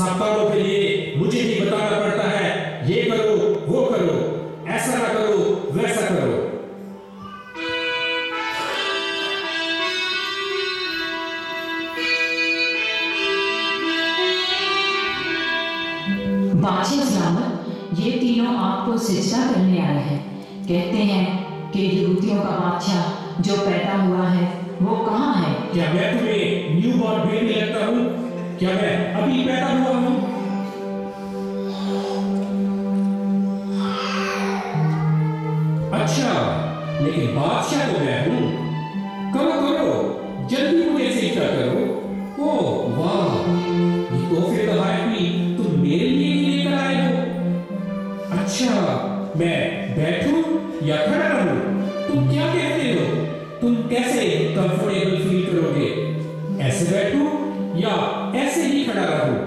हिसाब के लिए मुझे ही बताना पड़ता है, ये करो वो करो, ऐसा ना करो वैसा करो। बादशाह सलामत, ये तीनों आपको सिजदा करने आए हैं। कहते हैं कि यहूदियों का बादशाह जो पैदा हुआ है वो कहाँ है? क्या मैं तुम्हें न्यू बॉर्न बेबी लगता हूँ? क्या मैं अभी पैदा हुआ हूँ? अच्छा, लेकिन बादशाह तो मैं हूँ। करो करो, जल्दी मुझे सिजदा करो। ओह वाह, ये तोहफे तो भी तुम मेरे लिए ही लेकर आए हो। अच्छा, मैं बैठूं या खड़ा रहूं? तुम क्या कहते हो? तुम कैसे कंफर्टेबल फील करोगे? ऐसे बैठूं या ऐसे ही खड़ा रहूं?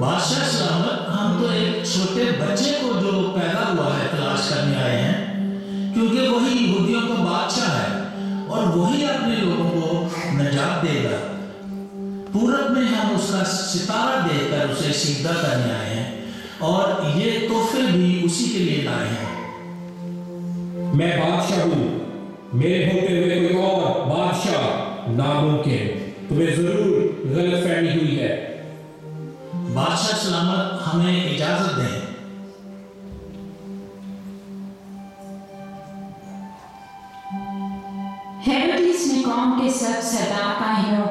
बादशाह सलामत, हम तो एक छोटे बच्चे को जो पैदा हुआ है तलाश करने आए हैं, क्योंकि वही यहूदियों का बादशाह है और वही अपने लोगों को निजात देगा। पूरब में हम उसका सितारा देखकर उसे सीधा करने आए हैं और ये तोहफे भी उसी के लिए लाए हैं। मैं बादशाह हूँ, मेरे होते हुए कोई और बादशाह नामुमकिन। तुम्हें जरूर गलतफहमी हुई है। बादशाह सलामत, हमें इजाजत दें। हेरोदेस ने कौम के सब सरदार काहिनों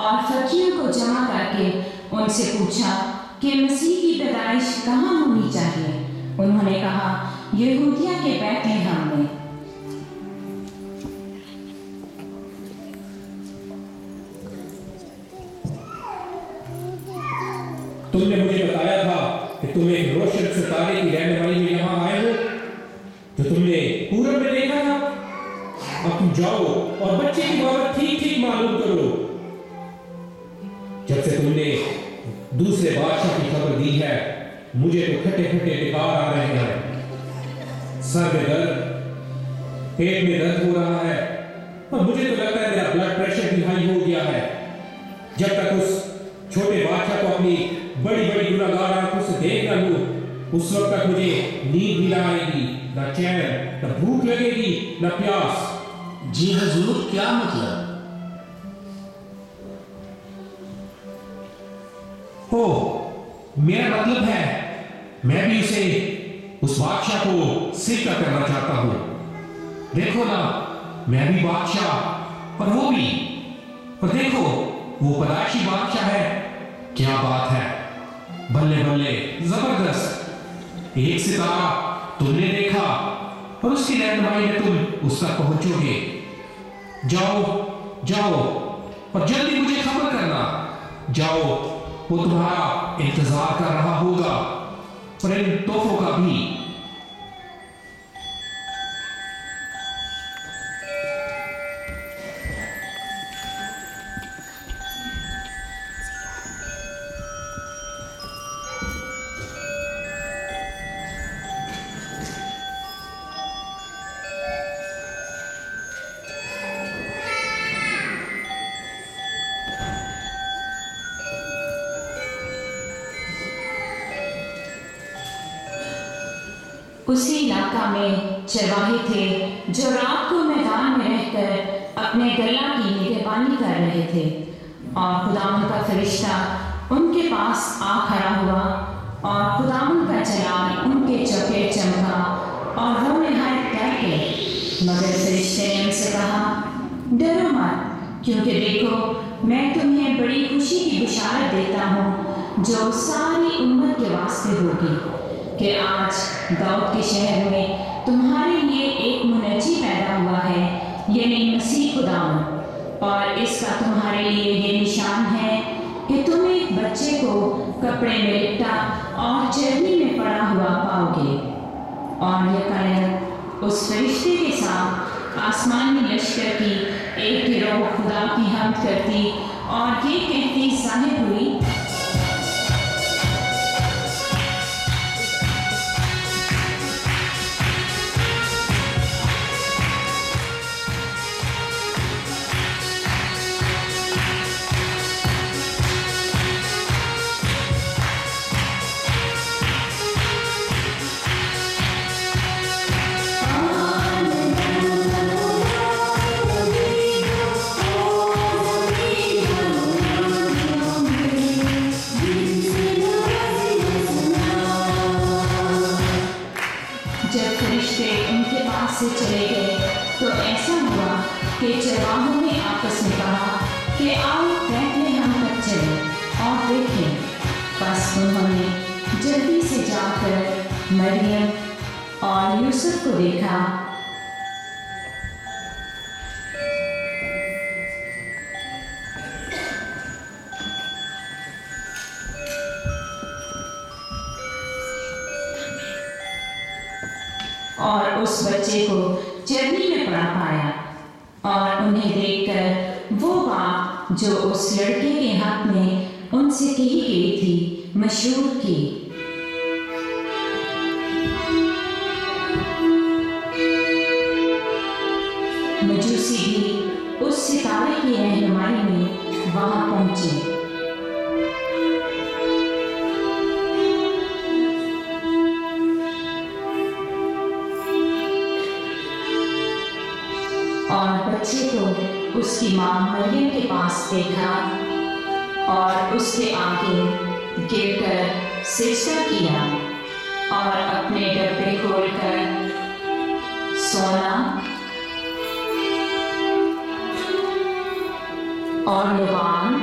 और फकीरों को जमा करके उनसे पूछा कि मसीह की पैदाइश कहाँ होनी चाहिए। उन्होंने कहा, यहूदिया के बैतलहम में। तुमने मुझे बताया था कि तुम एक रोशन सितारे की रहनुमाई में यहाँ आए हो, जो तुमने पूरब में देखा था। अब तुम जाओ और बच्चे की बात ठीक ठीक मालूम करो। जब से तुमने दूसरे बादशाह की खबर दी है, मुझे तो खट्टे खट्टे विकार आ रहे हैं। सर में दर्द, पेट में दर्द हो रहा है और मुझे तो लगता है मेरा ब्लड प्रेशर भी हाई हो गया है। जब तक उस छोटे बादशाह को अपनी बड़ी बड़ी गुनाहगार आंखों से देख ना लूं, उस वक्त तक मुझे नींद भी ना आएगी, ना चैन, ना भूख लगेगी, ना प्यास। जी हजूर, क्या मतलब? हो, मेरा मतलब है मैं भी उस बादशाह को सिजदा करना चाहता हूं। देखो ना, मैं भी बादशाह और वो भी। और देखो, वो पैदाइशी बादशाह है। क्या बात है, बल्ले बल्ले, जबरदस्त। एक सितारा तुमने देखा और उसकी रहनुमाई में तुम उस तक पहुंचोगे। जाओ जाओ और जल्दी मुझे खबर करना। जाओ, वो तुम्हारा इंतजार कर रहा होगा, और इन तोहफों का भी। उसी इलाका में चरवाहे थे जो रात को मैदान में रहकर अपने गल्ला की निगहबानी कर रहे थे, और खुदावन का फरिश्ता उनके पास आ खड़ा हुआ और खुदावन का जलाल उनके चौके चमका और वो निहायत डर गए। मगर फरिश्ते ने उनसे कहा, डरो मत, क्योंकि देखो मैं तुम्हें बड़ी खुशी की बिशारत देता हूँ जो सारी उम्मत के वास्ते होगी, कि आज दाऊद के शहर में तुम्हारे लिए एक मुनज्जी पैदा हुआ है, यानी मसीह खुदावन। और इसका तुम्हारे लिए ये निशान है कि तुम एक बच्चे को कपड़े में लिपटा और चरनी में पड़ा हुआ पाओगे। और यकायक उस फरिश्ते के साथ आसमानी लश्कर की एक गिरोह खुदा की हम्द करती और ये कहती ज़ाहिर हुई, मरियम और यूसुफ को देखा। और उस बच्चे को चरनी में पड़ा पाया और उन्हें देखकर वो बात जो उस लड़के के हक में उनसे कही गई थी मशहूर की। मजूसी भी उस सितारे की रहनुमाई में वहां पहुंचे। और बच्चे को उसकी मां मरियम के पास देखा और उसके आगे गिरकर सिजदा किया और अपने डब्बे खोलकर सोना और लुबान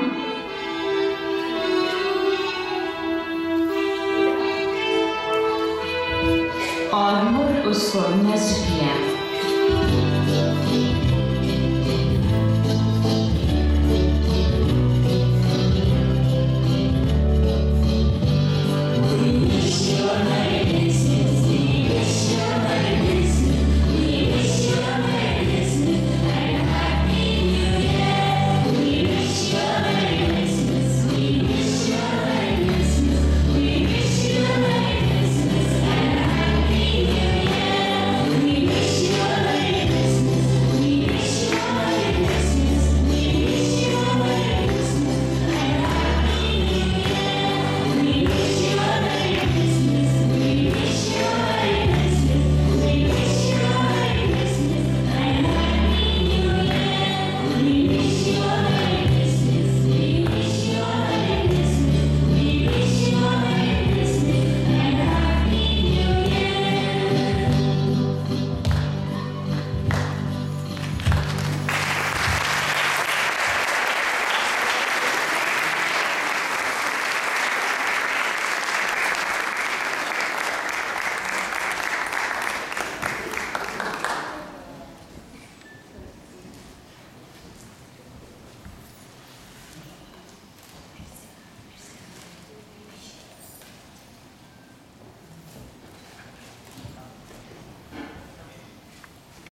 और मुर उसको नज़्र किया।